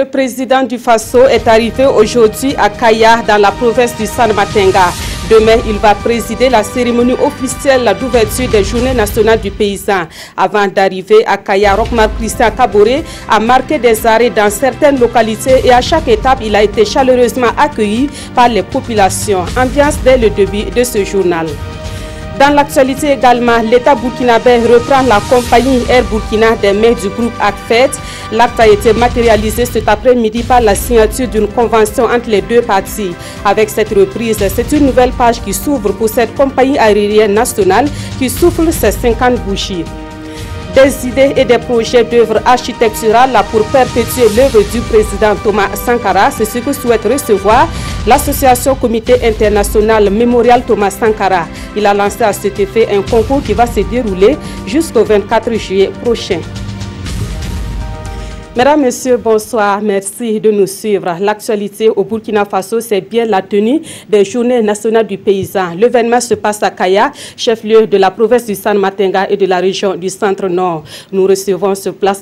Le président du Faso est arrivé aujourd'hui à Kaya, dans la province du San-Matenga. Demain, il va présider la cérémonie officielle d'ouverture des Journées nationales du paysan. Avant d'arriver à Kaya, Roch-Marc Christian Kaboré a marqué des arrêts dans certaines localités et à chaque étape, il a été chaleureusement accueilli par les populations. Ambiance dès le début de ce journal. Dans l'actualité également, l'État burkinabé reprend la compagnie Air Burkina des mains du groupe ACFET. L'acte a été matérialisé cet après-midi par la signature d'une convention entre les deux parties. Avec cette reprise, c'est une nouvelle page qui s'ouvre pour cette compagnie aérienne nationale qui souffle ses 50 bougies. Des idées et des projets d'œuvres architecturales pour perpétuer l'œuvre du président Thomas Sankara, c'est ce que souhaite recevoir l'association Comité international Mémorial Thomas Sankara. Il a lancé à cet effet un concours qui va se dérouler jusqu'au 24 juillet prochain. Mesdames, Messieurs, bonsoir. Merci de nous suivre. L'actualité au Burkina Faso, c'est bien la tenue des Journées nationales du paysan. L'événement se passe à Kaya, chef-lieu de la province du San-Matenga et de la région du Centre-Nord. Nous retrouvons sur place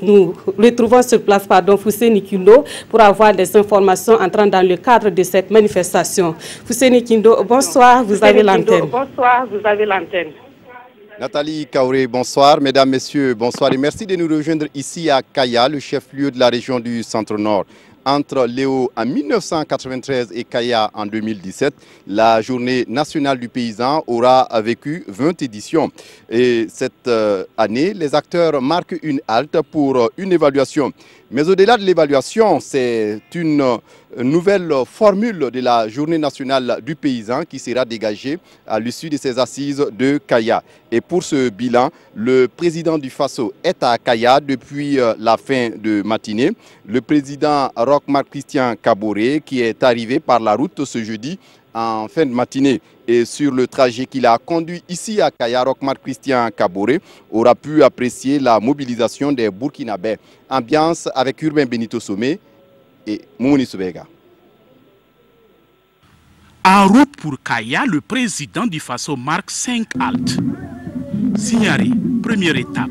Fousseni Kindo pour avoir des informations entrant dans le cadre de cette manifestation. Fousseni Kindo, bonsoir, vous avez l'antenne. Bonsoir, vous avez l'antenne. Nathalie Kaoré, bonsoir. Mesdames, Messieurs, bonsoir et merci de nous rejoindre ici à Kaya, le chef-lieu de la région du Centre-Nord. Entre Léo en 1993 et Kaya en 2017, la journée nationale du paysan aura vécu 20 éditions. Et cette année, les acteurs marquent une halte pour une évaluation. Mais au-delà de l'évaluation, c'est une nouvelle formule de la journée nationale du paysan qui sera dégagée à l'issue de ces assises de Kaya. Et pour ce bilan, le président du Faso est à Kaya depuis la fin de matinée. Le président Roch-Marc Christian Kaboré, qui est arrivé par la route ce jeudi en fin de matinée, et sur le trajet qu'il a conduit ici à Kaya, Roch-Marc Christian Kaboré aura pu apprécier la mobilisation des Burkinabés. Ambiance avec Urbain Benito Somé et Moumouni Soubega. En route pour Kaya, le président du Faso marque 5 haltes. Signaré, première étape.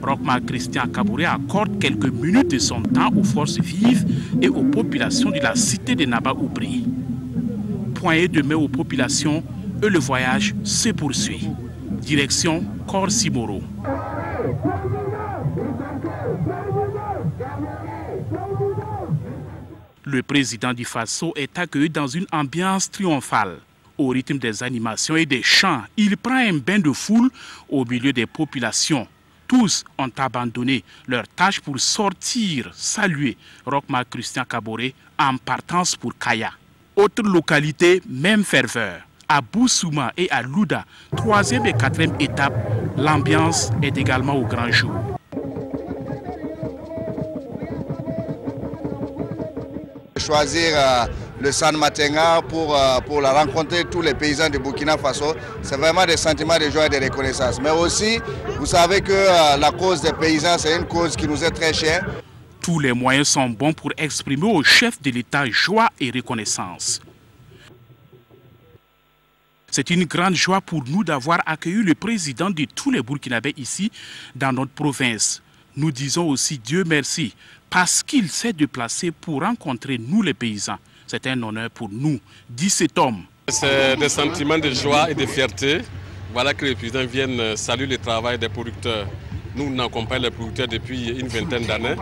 Roch-Marc Christian Kaboré accorde quelques minutes de son temps aux forces vives et aux populations de la cité de Naba-Oubri. Poignée de main aux populations et le voyage se poursuit. Direction Korsimoro. Le président du Faso est accueilli dans une ambiance triomphale. Au rythme des animations et des chants, il prend un bain de foule au milieu des populations. Tous ont abandonné leurs tâches pour sortir, saluer Roch-Marc Christian Kaboré en partance pour Kaya. Autre localité, même ferveur. À Boussouma et à Louda, 3e et 4e étape, l'ambiance est également au grand jour. Choisir le San-Matenga pour la rencontrer tous les paysans de Burkina Faso, c'est vraiment des sentiments de joie et de reconnaissance. Mais aussi, vous savez que la cause des paysans, c'est une cause qui nous est très chère. Tous les moyens sont bons pour exprimer au chef de l'État joie et reconnaissance. C'est une grande joie pour nous d'avoir accueilli le président de tous les Burkinabés ici, dans notre province. Nous disons aussi Dieu merci, parce qu'il s'est déplacé pour rencontrer nous les paysans. C'est un honneur pour nous, dit cet homme. C'est des sentiments de joie et de fierté. Voilà que les présidents viennent saluer le travail des producteurs. Nous, on accompagne les producteurs depuis une vingtaine d'années.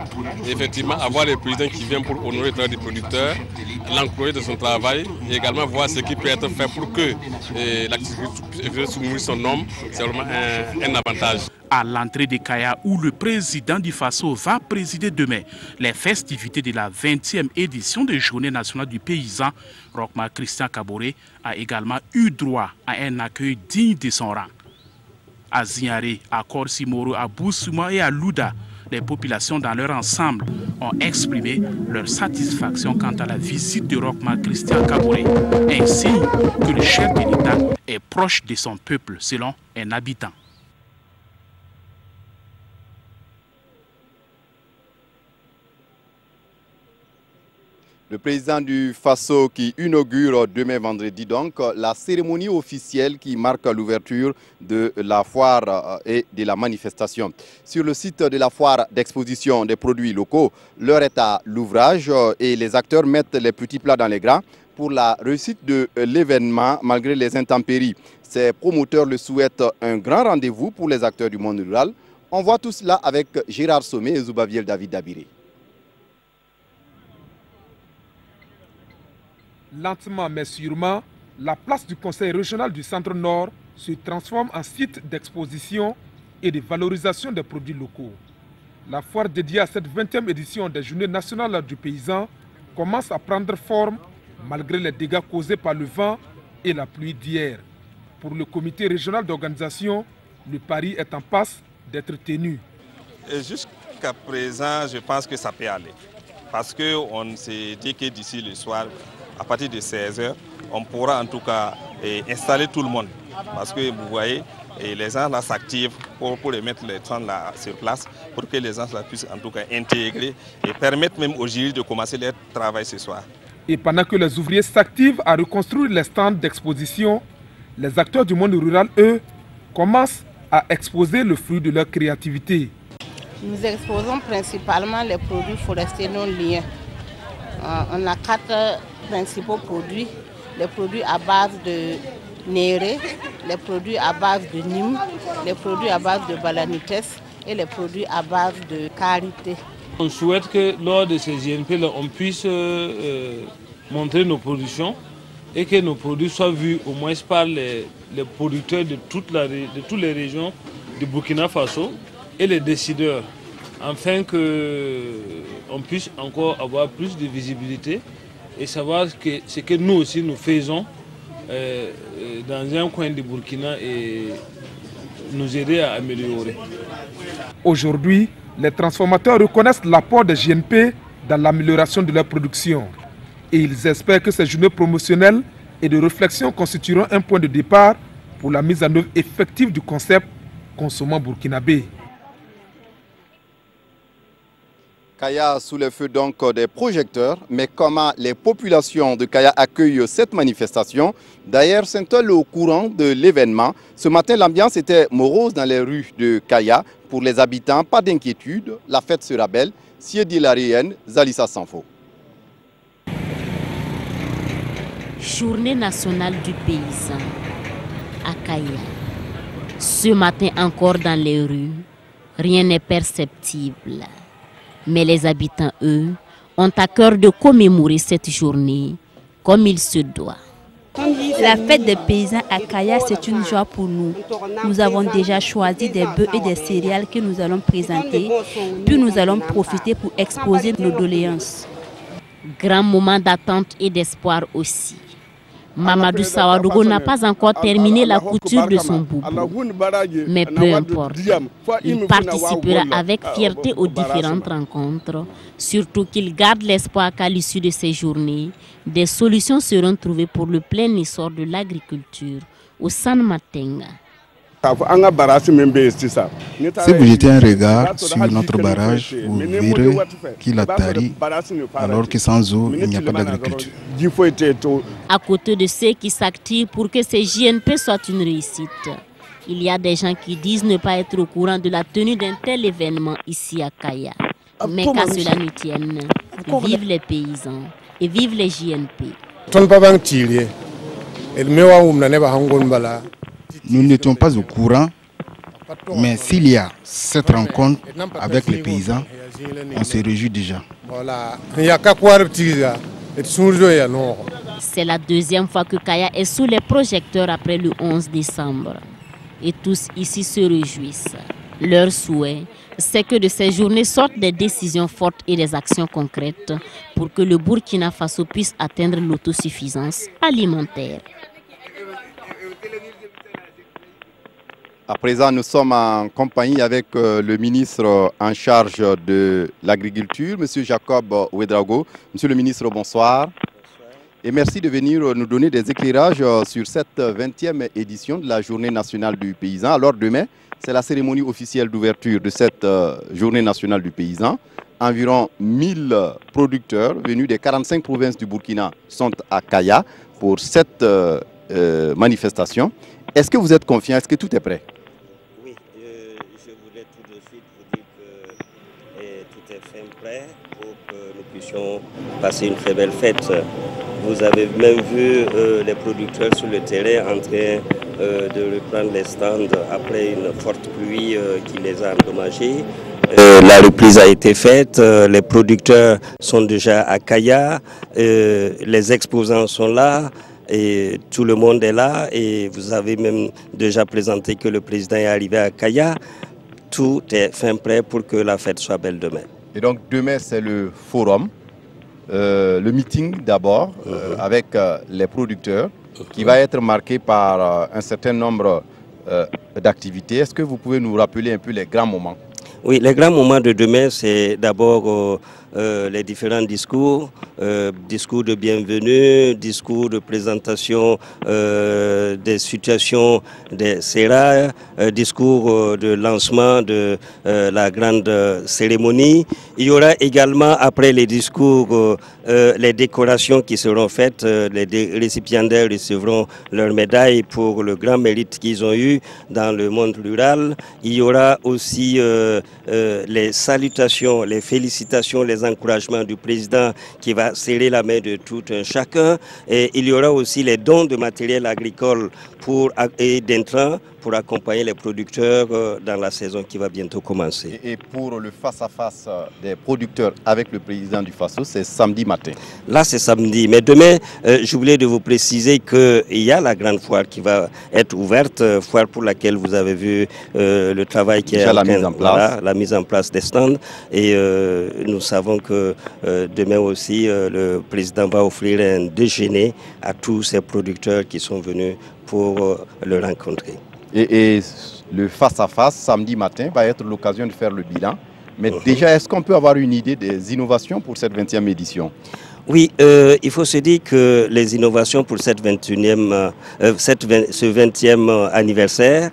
Effectivement, avoir les présidents qui viennent pour honorer le travail des producteurs, l'encourager de son travail et également voir ce qui peut être fait pour que l'activité puisse nourrir son homme, c'est vraiment un avantage. À l'entrée de Kaya, où le président du Faso va présider demain les festivités de la 20e édition des Journées nationales du paysan, Roch-Marc Christian Kaboré a également eu droit à un accueil digne de son rang. À Zignaré, à Korsimoro, à Boussouma et à Louda, les populations dans leur ensemble ont exprimé leur satisfaction quant à la visite de Roch-Marc Christian Kaboré, un signe que le chef de l'État est proche de son peuple, selon un habitant. Le président du Faso qui inaugure demain vendredi donc la cérémonie officielle qui marque l'ouverture de la foire et de la manifestation. Sur le site de la foire d'exposition des produits locaux, l'heure est à l'ouvrage et les acteurs mettent les petits plats dans les grands pour la réussite de l'événement malgré les intempéries. Ces promoteurs le souhaitent un grand rendez-vous pour les acteurs du monde rural. On voit tout cela avec Gérard Sommet et Zoubaviel David Dabiré. Lentement mais sûrement, la place du Conseil régional du Centre-Nord se transforme en site d'exposition et de valorisation des produits locaux. La foire dédiée à cette 20e édition des Journées nationales du paysan commence à prendre forme malgré les dégâts causés par le vent et la pluie d'hier. Pour le comité régional d'organisation, le pari est en passe d'être tenu. Jusqu'à présent, je pense que ça peut aller. Parce qu'on s'est dit que d'ici le soir, à partir de 16 h, on pourra en tout cas installer tout le monde. Parce que vous voyez, les gens là s'activent pour mettre les temps là sur place, pour que les gens là puissent en tout cas intégrer et permettre même aux jurys de commencer leur travail ce soir. Et pendant que les ouvriers s'activent à reconstruire les stands d'exposition, les acteurs du monde rural, eux, commencent à exposer le fruit de leur créativité. Nous exposons principalement les produits forestiers non liés. On a 4 principaux produits, les produits à base de néré, les produits à base de nîmes, les produits à base de balanites et les produits à base de karité. On souhaite que lors de ces JNP, on puisse montrer nos productions et que nos produits soient vus au moins par les producteurs de toutes les régions du Burkina Faso et les décideurs, afin qu'on puisse encore avoir plus de visibilité et savoir ce que nous aussi nous faisons dans un coin du Burkina et nous aider à améliorer. Aujourd'hui, les transformateurs reconnaissent l'apport des JNP dans l'amélioration de leur production. Et ils espèrent que ces journées promotionnelles et de réflexion constitueront un point de départ pour la mise en œuvre effective du concept Consommant burkinabé. Kaya sous le feu donc des projecteurs, mais comment les populations de Kaya accueillent cette manifestation? D'ailleurs, sont-elles au courant de l'événement? Ce matin, l'ambiance était morose dans les rues de Kaya. Pour les habitants, pas d'inquiétude, la fête sera belle. Siedi Larienne, Zalissa Sanfo. Journée nationale du paysan à Kaya. Ce matin encore dans les rues, rien n'est perceptible. Mais les habitants, eux, ont à cœur de commémorer cette journée comme il se doit. La fête des paysans à Kaya, c'est une joie pour nous. Nous avons déjà choisi des bœufs et des céréales que nous allons présenter, puis nous allons profiter pour exposer nos doléances. Grand moment d'attente et d'espoir aussi. Mamadou Sawadogo n'a pas encore terminé la couture de son boubou. Mais peu importe, il participera avec fierté aux différentes rencontres, surtout qu'il garde l'espoir qu'à l'issue de ces journées, des solutions seront trouvées pour le plein essor de l'agriculture au San Matenga. Si vous jetez un regard sur notre barrage, vous verrez qu'il a tari, alors que sans eau, il n'y a pas d'agriculture. À côté de ceux qui s'activent pour que ces JNP soient une réussite, il y a des gens qui disent ne pas être au courant de la tenue d'un tel événement ici à Kaya. Mais qu'à cela ne tienne, vive les paysans et vive les JNP. Nous n'étions pas au courant, mais s'il y a cette rencontre avec les paysans, on se réjouit déjà. C'est la deuxième fois que Kaya est sous les projecteurs après le 11 décembre. Et tous ici se réjouissent. Leur souhait, c'est que de ces journées sortent des décisions fortes et des actions concrètes pour que le Burkina Faso puisse atteindre l'autosuffisance alimentaire. À présent, nous sommes en compagnie avec le ministre en charge de l'agriculture, M. Jacob Ouedraogo. Monsieur le ministre, bonsoir. Et merci de venir nous donner des éclairages sur cette 20e édition de la Journée nationale du paysan. Alors demain, c'est la cérémonie officielle d'ouverture de cette Journée nationale du paysan. environ 1000 producteurs venus des 45 provinces du Burkina sont à Kaya pour cette manifestation. Est-ce que vous êtes confiant? Est-ce que tout est prêt? Oui, je voulais tout de suite vous dire que tout est fin prêt pour que nous puissions passer une très belle fête. Vous avez même vu les producteurs sur le terrain en train de reprendre les stands après une forte pluie qui les a endommagés. La reprise a été faite, les producteurs sont déjà à Kaya, les exposants sont là. Et tout le monde est là et vous avez même déjà présenté que le président est arrivé à Kaya. Tout est fin prêt pour que la fête soit belle demain. Et donc demain c'est le forum, le meeting d'abord avec les producteurs qui va être marqué par un certain nombre d'activités. Est-ce que vous pouvez nous rappeler un peu les grands moments? Oui, les grands moments de demain, c'est d'abord les différents discours, discours de bienvenue, discours de présentation des situations des sérails, discours de lancement de la grande cérémonie. Il y aura également, après les discours, les décorations qui seront faites. Les récipiendaires recevront leurs médailles pour le grand mérite qu'ils ont eu dans le monde rural. Il y aura aussi les salutations, les félicitations, les encouragements du président qui va serrer la main de tout un chacun. Et il y aura aussi les dons de matériel agricole et d'intrants pour accompagner les producteurs dans la saison qui va bientôt commencer. Et pour le face-à-face des producteurs avec le président du FASO, c'est samedi matin. Là, c'est samedi. Mais demain, je voulais de vous préciser qu'il y a la grande foire qui va être ouverte, foire pour laquelle vous avez vu le travail qui est la mise en place. Voilà, la mise en place des stands. Et nous savons que demain aussi, le président va offrir un déjeuner à tous ces producteurs qui sont venus pour le rencontrer. Et le face-à-face, samedi matin, va être l'occasion de faire le bilan. Mais déjà, est-ce qu'on peut avoir une idée des innovations pour cette 20e édition? Oui, il faut se dire que les innovations pour ce 20e anniversaire,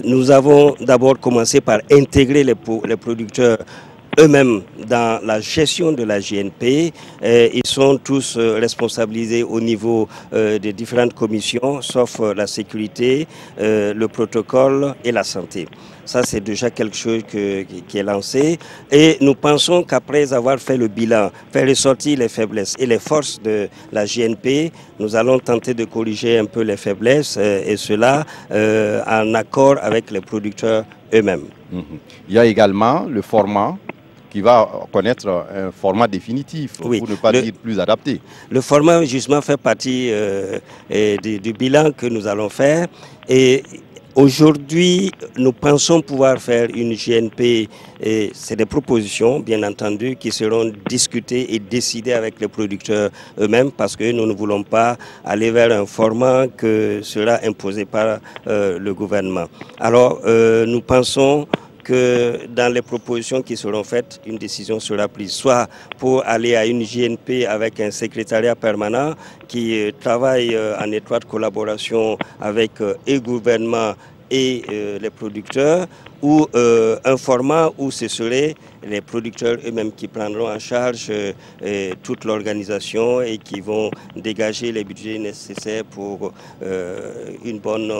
nous avons d'abord commencé par intégrer les producteurs eux-mêmes dans la gestion de la GNP. Ils sont tous responsabilisés au niveau des différentes commissions, sauf la sécurité, le protocole et la santé. Ça, c'est déjà quelque chose qui est lancé. Et nous pensons qu'après avoir fait le bilan, faire ressortir les faiblesses et les forces de la GNP, nous allons tenter de corriger un peu les faiblesses et cela en accord avec les producteurs eux-mêmes. Il y a également le format qui va connaître un format définitif, pour ne pas dire plus adapté. Le format, justement, fait partie du bilan que nous allons faire. Et aujourd'hui, nous pensons pouvoir faire une GNP, c'est des propositions, bien entendu, qui seront discutées et décidées avec les producteurs eux-mêmes, parce que nous ne voulons pas aller vers un format que sera imposé par le gouvernement. Alors, nous pensons que dans les propositions qui seront faites, une décision sera prise, soit pour aller à une GNP avec un secrétariat permanent qui travaille en étroite collaboration avec le gouvernement et les producteurs, ou un format où ce serait les producteurs eux-mêmes qui prendront en charge toute l'organisation et qui vont dégager les budgets nécessaires pour une bonne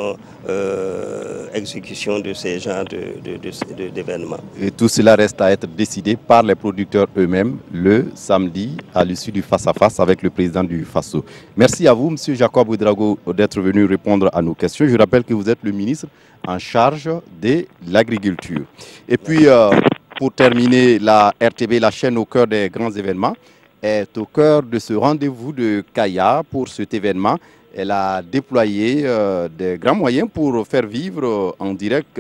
exécution de ces genres d'événements. Et tout cela reste à être décidé par les producteurs eux-mêmes le samedi à l'issue du face-à-face avec le président du FASO. Merci à vous, M. Jacob Ouedraogo, d'être venu répondre à nos questions. Je rappelle que vous êtes le ministre en charge de l'agriculture. Et puis, pour terminer, la RTB, la chaîne au cœur des grands événements, est au cœur de ce rendez-vous de Kaya pour cet événement. Elle a déployé des grands moyens pour faire vivre en direct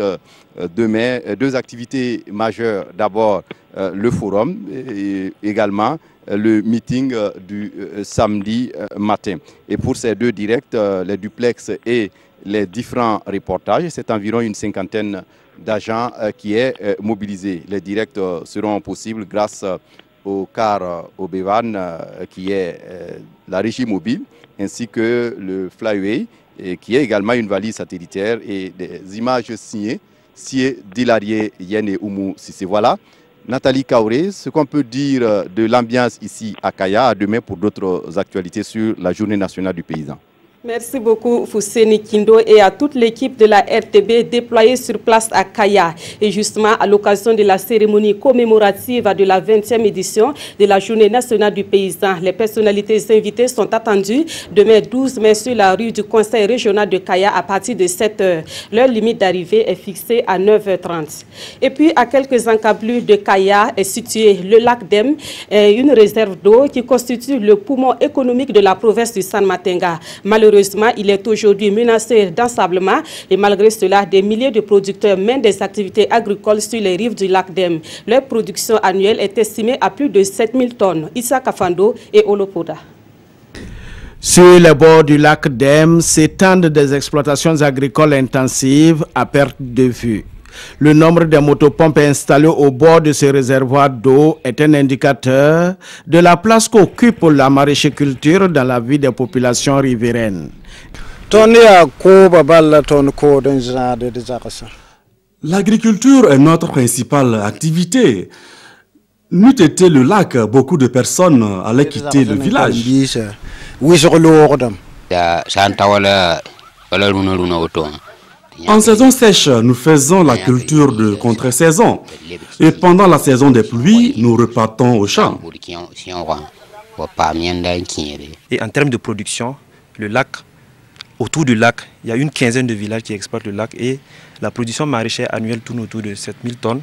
demain deux activités majeures. D'abord, le forum et également le meeting du samedi matin. Et pour ces deux directs, les duplex et les différents reportages, c'est environ une cinquantaine d'agents qui est mobilisé. Les directs seront possibles grâce au car Obevan qui est la régie mobile, ainsi que le Flyway qui est également une valise satellitaire et des images signées Sié Dilarié Yene Oumou Sissé. Voilà Nathalie Kaoré, ce qu'on peut dire de l'ambiance ici à Kaya, à demain pour d'autres actualités sur la Journée nationale du paysan. Merci beaucoup Fousseni Kindo et à toute l'équipe de la RTB déployée sur place à Kaya. Et justement, à l'occasion de la cérémonie commémorative de la 20e édition de la Journée nationale du paysan, les personnalités invitées sont attendues demain 12 mai sur la rue du Conseil régional de Kaya à partir de 7 h. Leur limite d'arrivée est fixée à 9 h 30. Et puis, à quelques encablures de Kaya est situé le lac Dem, une réserve d'eau qui constitue le poumon économique de la province du San Matenga. Malheureusement, il est aujourd'hui menacé d'ensablement et malgré cela, des milliers de producteurs mènent des activités agricoles sur les rives du lac Dem. Leur production annuelle est estimée à plus de 7000 tonnes. Issa Kafando et Olopoda. Sur les bords du lac Dem s'étendent des exploitations agricoles intensives à perte de vue. Le nombre de motopompes installées au bord de ce réservoir d'eau est un indicateur de la place qu'occupe la maraîchiculture dans la vie des populations riveraines. L'agriculture est notre principale activité. N'eût été le lac, beaucoup de personnes allaient quitter le village. En saison sèche, nous faisons la culture de contre-saison. Et pendant la saison des pluies, nous repartons au champ. Et en termes de production, le lac, autour du lac, il y a une quinzaine de villages qui exploitent le lac. Et la production maraîchère annuelle tourne autour de 7000 tonnes.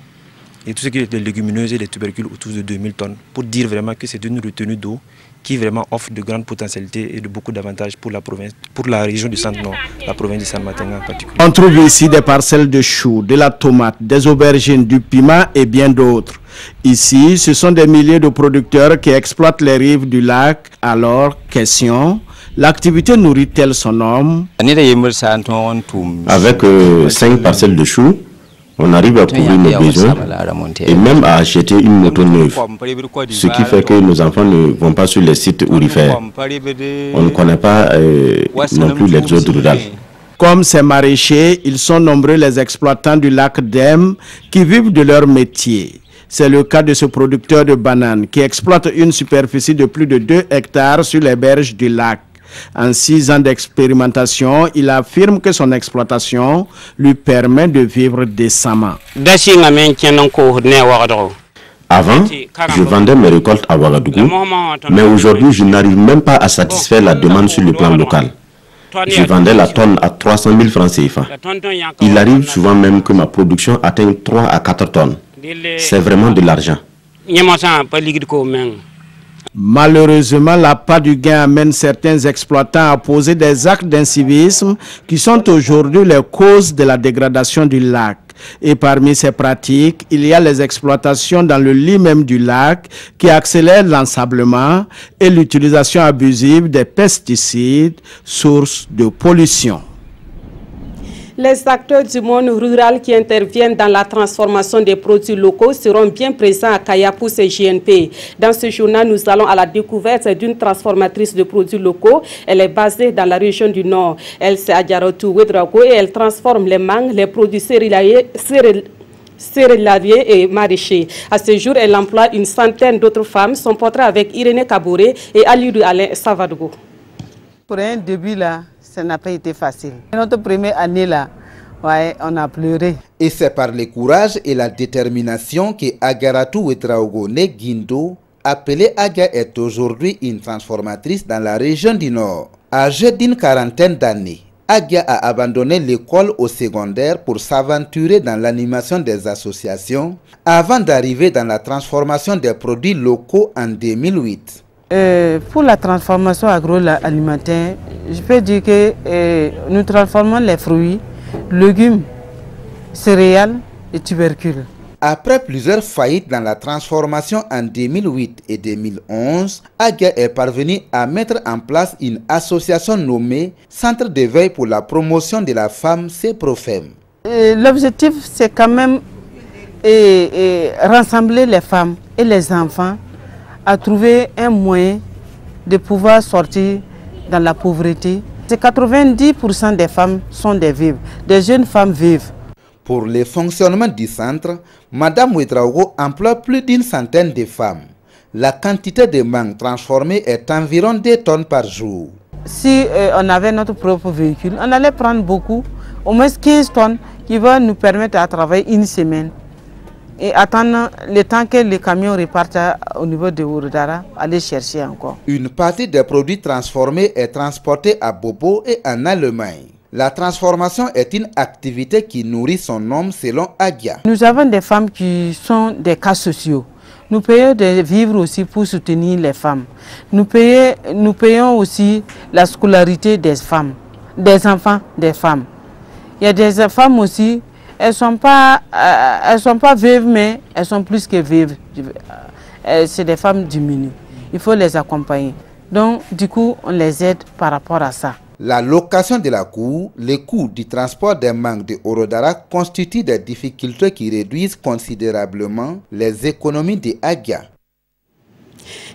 Et tout ce qui est des légumineuses et des tubercules autour de 2000 tonnes. Pour dire vraiment que c'est une retenue d'eau qui vraiment offre de grandes potentialités et de beaucoup d'avantages pour la province, pour la région du Centre-Nord, la province du San Matenga en particulier. On trouve ici des parcelles de choux, de la tomate, des aubergines, du piment et bien d'autres. Ici, ce sont des milliers de producteurs qui exploitent les rives du lac. Alors, question, l'activité nourrit-elle son homme? Avec 5 parcelles de choux, on arrive à couvrir nos besoins et même à acheter une moto neuve. Ce qui fait que nos enfants ne vont pas sur les sites aurifères. On ne connaît pas non plus l'exode rural. Comme ces maraîchers, ils sont nombreux les exploitants du lac Dem qui vivent de leur métier. C'est le cas de ce producteur de bananes qui exploite une superficie de plus de 2 hectares sur les berges du lac. En 6 ans d'expérimentation, il affirme que son exploitation lui permet de vivre décemment. Avant, je vendais mes récoltes à Ouagadougou, mais aujourd'hui, je n'arrive même pas à satisfaire la demande sur le plan local. Je vendais la tonne à 300 000 francs CFA. Il arrive souvent même que ma production atteigne 3 à 4 tonnes. C'est vraiment de l'argent. Malheureusement, l'appât du gain amène certains exploitants à poser des actes d'incivisme qui sont aujourd'hui les causes de la dégradation du lac. Et parmi ces pratiques, il y a les exploitations dans le lit même du lac qui accélèrent l'ensablement et l'utilisation abusive des pesticides, source de pollution. Les acteurs du monde rural qui interviennent dans la transformation des produits locaux seront bien présents à Kaya pour ces JNP. Dans ce journal, nous allons à la découverte d'une transformatrice de produits locaux. Elle est basée dans la région du Nord. Elle c'est Adjarotou Wedrago et elle transforme les mangues, les produits céréaliers et maraîchers. À ce jour, elle emploie une centaine d'autres femmes. Son portrait avec Irénée Kaboré et Alidou Alain Savadogo. Pour un début là, ça n'a pas été facile. Notre première année là, ouais, on a pleuré. Et c'est par le courage et la détermination que Agaratou Wetraogo Guindo, appelée Aga, est aujourd'hui une transformatrice dans la région du Nord. Âgée d'une quarantaine d'années, Aga a abandonné l'école au secondaire pour s'aventurer dans l'animation des associations avant d'arriver dans la transformation des produits locaux en 2008. Pour la transformation agroalimentaire, je peux dire que nous transformons les fruits, légumes, céréales et tubercules. Après plusieurs faillites dans la transformation en 2008 et 2011, Aga est parvenu à mettre en place une association nommée Centre de veille pour la promotion de la femme CEPROFEM. L'objectif, c'est quand même rassembler les femmes et les enfants à trouver un moyen de pouvoir sortir dans la pauvreté. 90% des femmes sont des veuves, des jeunes femmes veuves. Pour le fonctionnement du centre, Madame Ouedraogo emploie plus d'une centaine de femmes. La quantité de mangue transformée est environ 2 tonnes par jour. Si on avait notre propre véhicule, on allait prendre beaucoup, au moins 15 tonnes, qui vont nous permettre de travailler une semaine. Et attendre le temps que les camions repartent au niveau de Ouroudara, aller chercher encore. Une partie des produits transformés est transportée à Bobo et en Allemagne. La transformation est une activité qui nourrit son homme selon Agia. Nous avons des femmes qui sont des cas sociaux. Nous payons des vivres aussi pour soutenir les femmes. Nous payons aussi la scolarité des femmes, des enfants des femmes. Il y a des femmes aussi, elles sont pas veuves, mais elles sont plus que veuves. C'est des femmes diminuées. Il faut les accompagner. Donc, du coup, on les aide par rapport à ça. La location de la cour, les coûts du transport des mangues de Ouroudara constituent des difficultés qui réduisent considérablement les économies de Agia.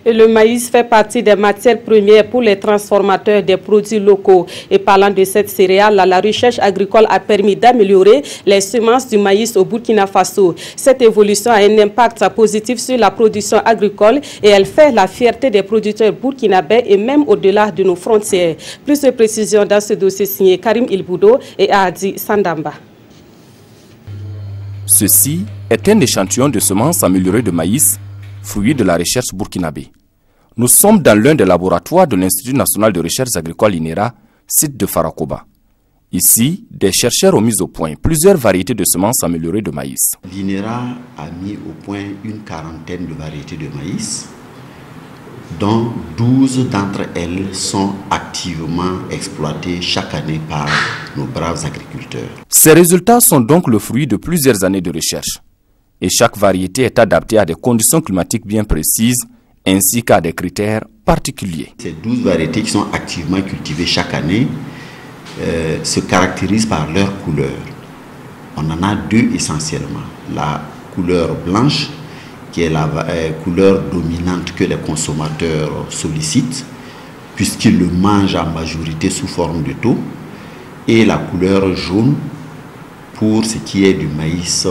Et le maïs fait partie des matières premières pour les transformateurs des produits locaux. Et parlant de cette céréale, la recherche agricole a permis d'améliorer les semences du maïs au Burkina Faso. Cette évolution a un impact positif sur la production agricole et elle fait la fierté des producteurs burkinabés et même au-delà de nos frontières. Plus de précisions dans ce dossier signé Karim Ilboudo et Adi Sandamba. Ceci est un échantillon de semences améliorées de maïs, fruit de la recherche burkinabé. Nous sommes dans l'un des laboratoires de l'Institut national de recherche agricole INERA, site de Farakoba. Ici, des chercheurs ont mis au point plusieurs variétés de semences améliorées de maïs. L'INERA a mis au point une quarantaine de variétés de maïs, dont 12 d'entre elles sont activement exploitées chaque année par nos braves agriculteurs. Ces résultats sont donc le fruit de plusieurs années de recherche. Et chaque variété est adaptée à des conditions climatiques bien précises, ainsi qu'à des critères particuliers. Ces 12 variétés qui sont activement cultivées chaque année se caractérisent par leur couleur. On en a deux essentiellement. La couleur blanche, qui est la couleur dominante que les consommateurs sollicitent, puisqu'ils le mangent en majorité sous forme de taux, et la couleur jaune, pour ce qui est du maïs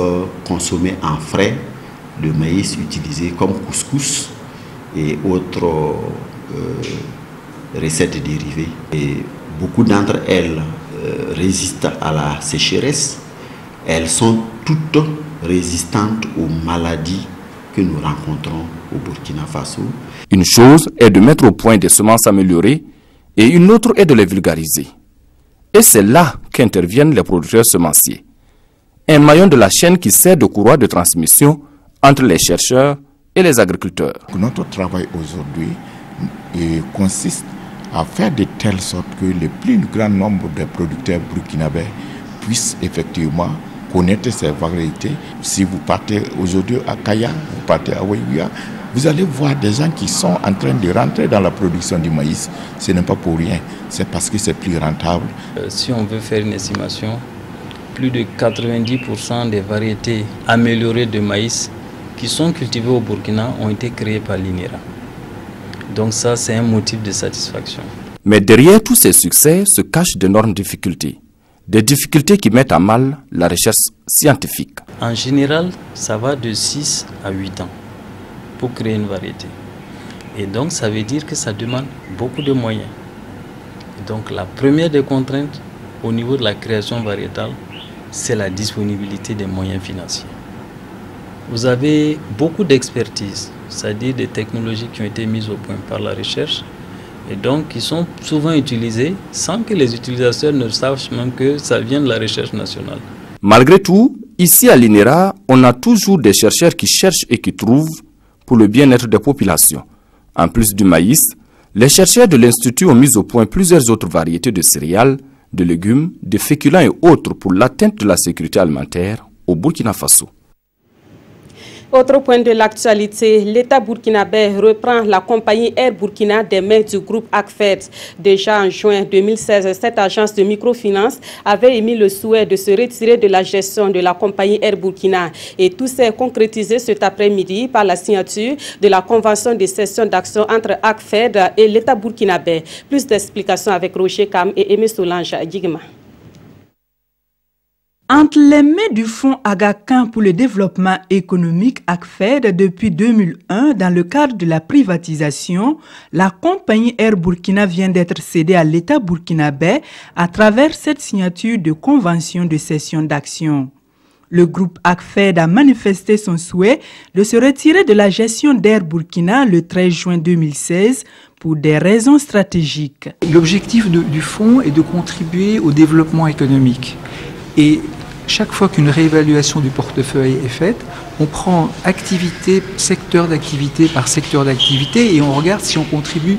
consommé en frais, le maïs utilisé comme couscous et autres recettes dérivées. Et beaucoup d'entre elles résistent à la sécheresse. Elles sont toutes résistantes aux maladies que nous rencontrons au Burkina Faso. Une chose est de mettre au point des semences améliorées et une autre est de les vulgariser. Et c'est là qu'interviennent les producteurs semenciers. Un maillon de la chaîne qui sert de courroie de transmission entre les chercheurs et les agriculteurs. Notre travail aujourd'hui consiste à faire de telle sorte que le plus grand nombre de producteurs burkinabés puissent effectivement connaître ces variétés. Si vous partez aujourd'hui à Kaya, vous partez à Ouéouia, vous allez voir des gens qui sont en train de rentrer dans la production du maïs. Ce n'est pas pour rien, c'est parce que c'est plus rentable. Si on veut faire une estimation, plus de 90% des variétés améliorées de maïs qui sont cultivées au Burkina ont été créées par l'INERA. Donc ça, c'est un motif de satisfaction. Mais derrière tous ces succès se cachent d'énormes difficultés. Des difficultés qui mettent à mal la recherche scientifique. En général, ça va de 6 à 8 ans pour créer une variété. Et donc, ça veut dire que ça demande beaucoup de moyens. Donc, la première des contraintes au niveau de la création variétale, c'est la disponibilité des moyens financiers. Vous avez beaucoup d'expertise, c'est-à-dire des technologies qui ont été mises au point par la recherche et donc qui sont souvent utilisées sans que les utilisateurs ne sachent même que ça vient de la recherche nationale. Malgré tout, ici à l'INERA, on a toujours des chercheurs qui cherchent et qui trouvent pour le bien-être des populations. En plus du maïs, les chercheurs de l'Institut ont mis au point plusieurs autres variétés de céréales, de légumes, de féculents et autres pour l'atteinte de la sécurité alimentaire au Burkina Faso. Autre point de l'actualité, l'État burkinabé reprend la compagnie Air Burkina des mains du groupe ACFED. Déjà en juin 2016, cette agence de microfinance avait émis le souhait de se retirer de la gestion de la compagnie Air Burkina. Et tout s'est concrétisé cet après-midi par la signature de la convention de cession d'actions entre ACFED et l'État burkinabé. Plus d'explications avec Roger Kam et Aimé Solange Guigma. Entre les mains du Fonds Aga-Khan pour le développement économique ACFED depuis 2001, dans le cadre de la privatisation, la compagnie Air Burkina vient d'être cédée à l'État burkinabé à travers cette signature de convention de cession d'actions. Le groupe ACFED a manifesté son souhait de se retirer de la gestion d'Air Burkina le 13 juin 2016 pour des raisons stratégiques. L'objectif du fonds est de contribuer au développement économique. Et chaque fois qu'une réévaluation du portefeuille est faite, on prend activité, secteur d'activité par secteur d'activité et on regarde si on contribue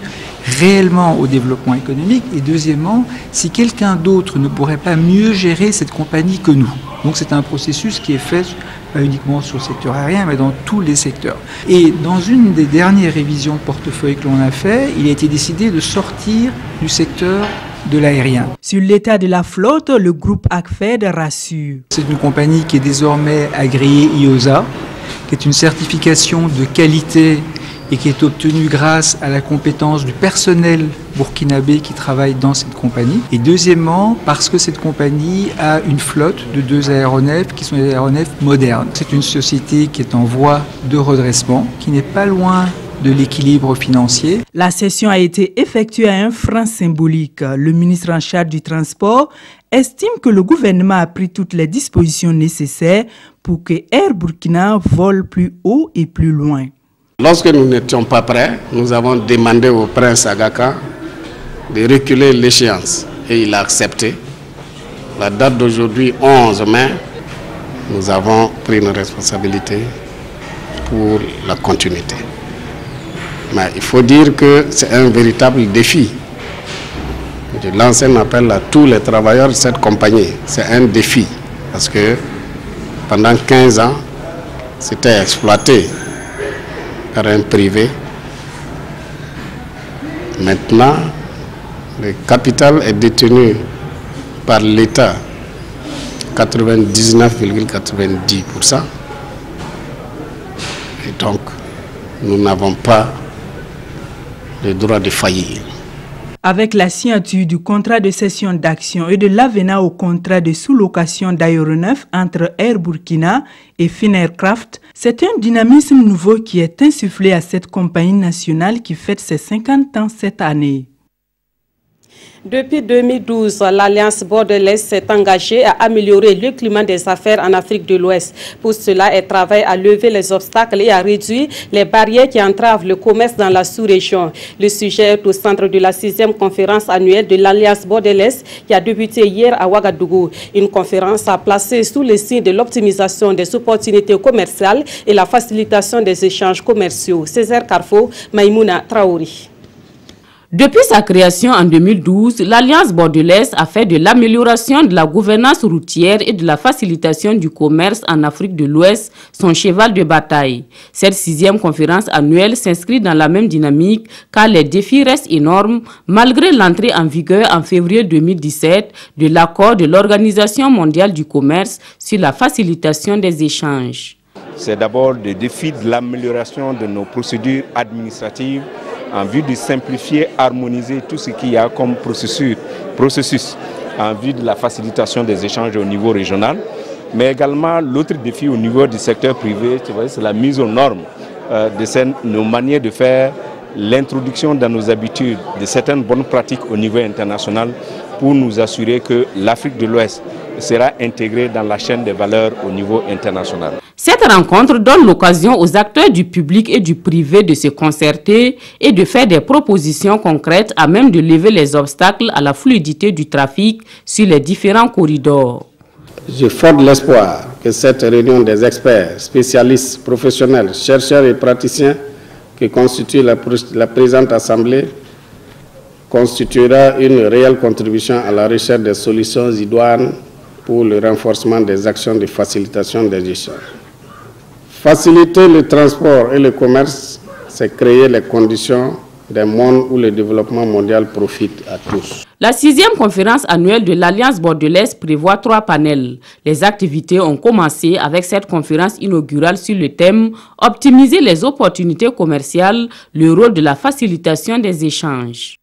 réellement au développement économique et deuxièmement, si quelqu'un d'autre ne pourrait pas mieux gérer cette compagnie que nous. Donc c'est un processus qui est fait pas uniquement sur le secteur aérien, mais dans tous les secteurs. Et dans une des dernières révisions de portefeuille que l'on a fait, il a été décidé de sortir du secteur de l'aérien. Sur l'état de la flotte, le groupe ACFED rassure. C'est une compagnie qui est désormais agréée IOSA, qui est une certification de qualité et qui est obtenue grâce à la compétence du personnel burkinabé qui travaille dans cette compagnie. Et deuxièmement, parce que cette compagnie a une flotte de 2 aéronefs qui sont des aéronefs modernes. C'est une société qui est en voie de redressement, qui n'est pas loin de l'équilibre financier. La cession a été effectuée à un franc symbolique. Le ministre en charge du transport estime que le gouvernement a pris toutes les dispositions nécessaires pour que Air Burkina vole plus haut et plus loin. Lorsque nous n'étions pas prêts, nous avons demandé au prince Aga Khan de reculer l'échéance et il a accepté. La date d'aujourd'hui, 11 mai, nous avons pris une responsabilité pour la continuité. Mais il faut dire que c'est un véritable défi. Je lance un appel à tous les travailleurs de cette compagnie. C'est un défi parce que pendant 15 ans, c'était exploité par un privé. Maintenant, le capital est détenu par l'État, 99,90%. Et donc, nous n'avons pas le droit de faillir. Avec la signature du contrat de cession d'actions et de l'avenant au contrat de sous-location d'aéronefs entre Air Burkina et Finercraft, c'est un dynamisme nouveau qui est insufflé à cette compagnie nationale qui fête ses 50 ans cette année. Depuis 2012, l'Alliance bordelaise s'est engagée à améliorer le climat des affaires en Afrique de l'Ouest. Pour cela, elle travaille à lever les obstacles et à réduire les barrières qui entravent le commerce dans la sous-région. Le sujet est au centre de la 6e conférence annuelle de l'Alliance bordelaise qui a débuté hier à Ouagadougou. Une conférence a placé sous le signe de l'optimisation des opportunités commerciales et la facilitation des échanges commerciaux. Césaire Carrefour, Maïmouna Traoré. Depuis sa création en 2012, l'Alliance bordelaise a fait de l'amélioration de la gouvernance routière et de la facilitation du commerce en Afrique de l'Ouest son cheval de bataille. Cette 6e conférence annuelle s'inscrit dans la même dynamique car les défis restent énormes malgré l'entrée en vigueur en février 2017 de l'accord de l'Organisation mondiale du commerce sur la facilitation des échanges. C'est d'abord le défi de l'amélioration de nos procédures administratives en vue de simplifier, harmoniser tout ce qu'il y a comme processus en vue de la facilitation des échanges au niveau régional. Mais également, l'autre défi au niveau du secteur privé, c'est la mise aux normes de nos manières de faire, l'introduction dans nos habitudes de certaines bonnes pratiques au niveau international pour nous assurer que l'Afrique de l'Ouest sera intégrée dans la chaîne des valeurs au niveau international. Cette rencontre donne l'occasion aux acteurs du public et du privé de se concerter et de faire des propositions concrètes à même de lever les obstacles à la fluidité du trafic sur les différents corridors. Je forme l'espoir que cette réunion des experts, spécialistes, professionnels, chercheurs et praticiens qui constitue la présente assemblée constituera une réelle contribution à la recherche des solutions idoines pour le renforcement des actions de facilitation des échanges. Faciliter le transport et le commerce, c'est créer les conditions d'un monde où le développement mondial profite à tous. La 6e conférence annuelle de l'Alliance bordelaise prévoit 3 panels. Les activités ont commencé avec cette conférence inaugurale sur le thème « Optimiser les opportunités commerciales, le rôle de la facilitation des échanges ».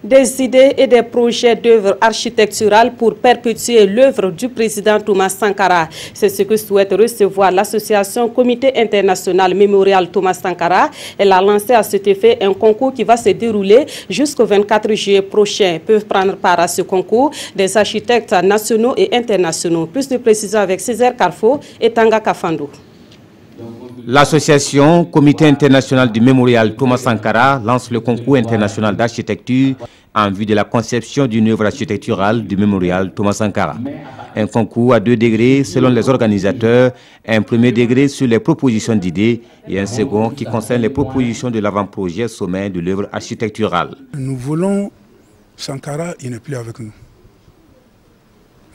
Des idées et des projets d'œuvres architecturales pour perpétuer l'œuvre du président Thomas Sankara. C'est ce que souhaite recevoir l'association Comité international mémorial Thomas Sankara. Elle a lancé à cet effet un concours qui va se dérouler jusqu'au 24 juillet prochain. Peuvent prendre part à ce concours des architectes nationaux et internationaux. Plus de précisions avec Césaire Carfo et Tanga Kafando. L'association Comité international du mémorial Thomas Sankara lance le concours international d'architecture en vue de la conception d'une œuvre architecturale du mémorial Thomas Sankara. Un concours à 2 degrés selon les organisateurs, un premier degré sur les propositions d'idées et un second qui concerne les propositions de l'avant-projet sommet de l'œuvre architecturale. Nous voulons Sankara, il n'est plus avec nous.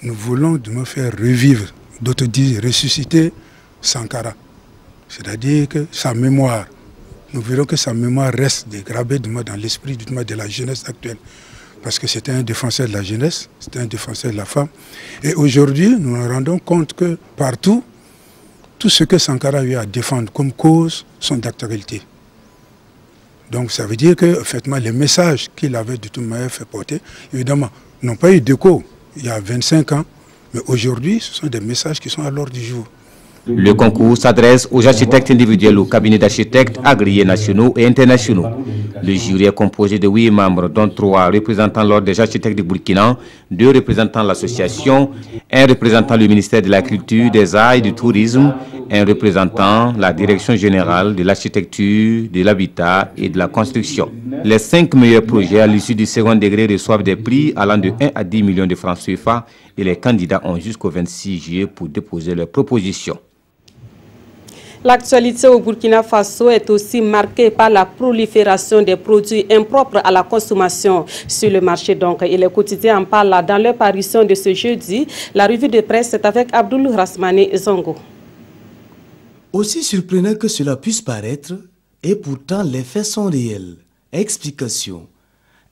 Nous voulons de me faire revivre, d'autres disent ressusciter Sankara. C'est-à-dire que sa mémoire, nous verrons que sa mémoire reste dégravée dans l'esprit de la jeunesse actuelle. Parce que c'était un défenseur de la jeunesse, c'était un défenseur de la femme. Et aujourd'hui, nous nous rendons compte que partout, tout ce que Sankara a eu à défendre comme cause sont d'actualité. Donc ça veut dire que, effectivement, les messages qu'il avait de toute manière fait porter, évidemment, n'ont pas eu d'écho il y a 25 ans, mais aujourd'hui, ce sont des messages qui sont à l'ordre du jour. Le concours s'adresse aux architectes individuels ou cabinets d'architectes agréés nationaux et internationaux. Le jury est composé de 8 membres, dont 3 représentant l'ordre des architectes du Burkina, 2 représentant l'association, 1 représentant le ministère de la Culture, des Arts et du Tourisme, 1 représentant la Direction générale de l'architecture, de l'habitat et de la construction. Les 5 meilleurs projets à l'issue du second degré reçoivent des prix allant de 1 à 10 millions de francs CFA et les candidats ont jusqu'au 26 juillet pour déposer leurs propositions. L'actualité au Burkina Faso est aussi marquée par la prolifération des produits impropres à la consommation sur le marché. Et les quotidiens en parlent dans leur parution de ce jeudi. La revue de presse est avec Abdoul Rasmane Zongo. Aussi surprenant que cela puisse paraître, et pourtant les faits sont réels. Explication.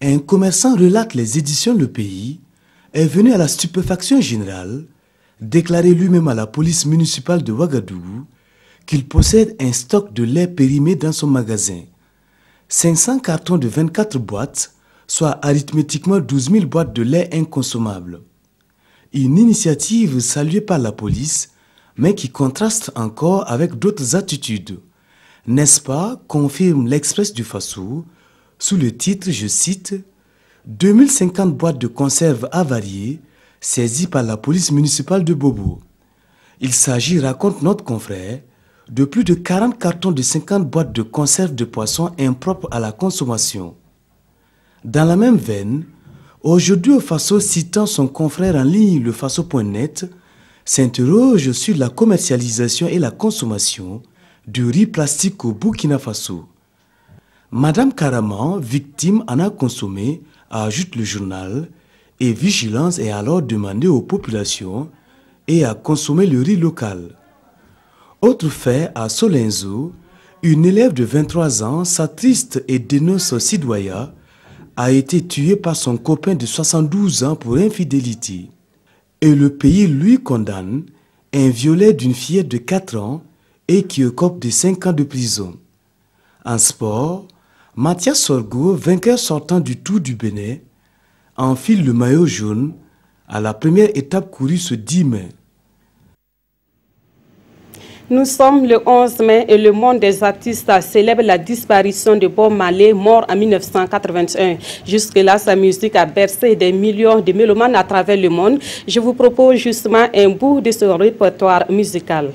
Un commerçant relate les éditions Le Pays, est venu à la stupéfaction générale, déclaré lui-même à la police municipale de Ouagadougou, qu'il possède un stock de lait périmé dans son magasin. 500 cartons de 24 boîtes, soit arithmétiquement 12 000 boîtes de lait inconsommables. Une initiative saluée par la police, mais qui contraste encore avec d'autres attitudes. N'est-ce pas, confirme l'Express du Faso, sous le titre, je cite, « 2050 boîtes de conserve avariées saisies par la police municipale de Bobo. Il s'agit, raconte notre confrère, de plus de 40 cartons de 50 boîtes de conserve de poissons impropres à la consommation. » Dans la même veine, aujourd'hui au Faso, citant son confrère en ligne le Faso.net, s'interroge sur la commercialisation et la consommation du riz plastique au Burkina Faso. Madame Karaman, victime, en a consommé, ajoute le journal, et vigilance est alors demandée aux populations et à consommer le riz local. Autre fait, à Solenzo, une élève de 23 ans, s'attriste et dénonce Sidoya, a été tuée par son copain de 72 ans pour infidélité. Et le pays lui condamne un violet d'une fillette de 4 ans et qui écope de 5 ans de prison. En sport, Mathias Sorgo, vainqueur sortant du Tour du Bénin, enfile le maillot jaune à la première étape courue ce 10 mai. Nous sommes le 11 mai et le monde des artistes célèbre la disparition de Bob Marley, mort en 1981. Jusque-là, sa musique a bercé des millions de mélomanes à travers le monde. Je vous propose justement un bout de ce répertoire musical.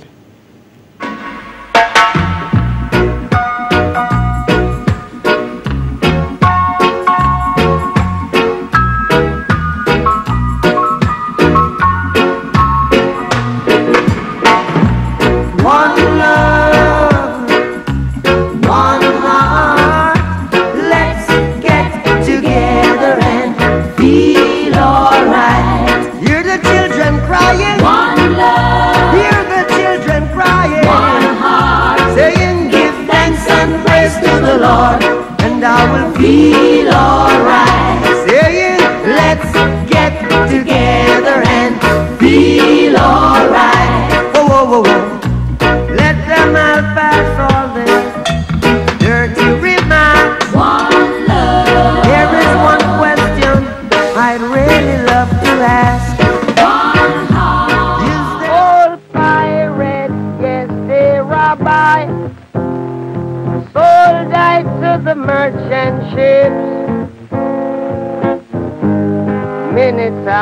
Hear the children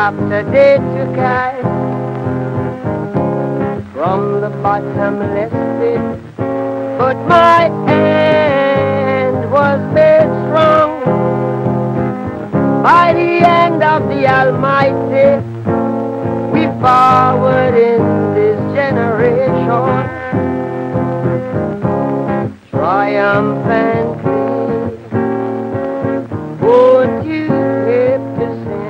after day to guide. From the bottomless pit, but my hand was made strong by the hand of the Almighty. We forward in this generation, triumphantly. Won't you help to sing?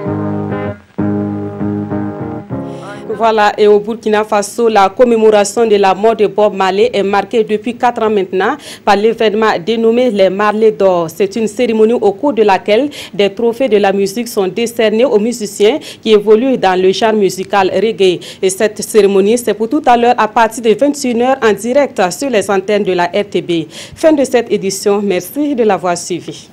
Voilà, et au Burkina Faso, la commémoration de la mort de Bob Marley est marquée depuis 4 ans maintenant par l'événement dénommé les Marley d'Or. C'est une cérémonie au cours de laquelle des trophées de la musique sont décernés aux musiciens qui évoluent dans le genre musical reggae. Et cette cérémonie, c'est pour tout à l'heure à partir de 21h en direct sur les antennes de la RTB. Fin de cette édition, merci de l'avoir suivi.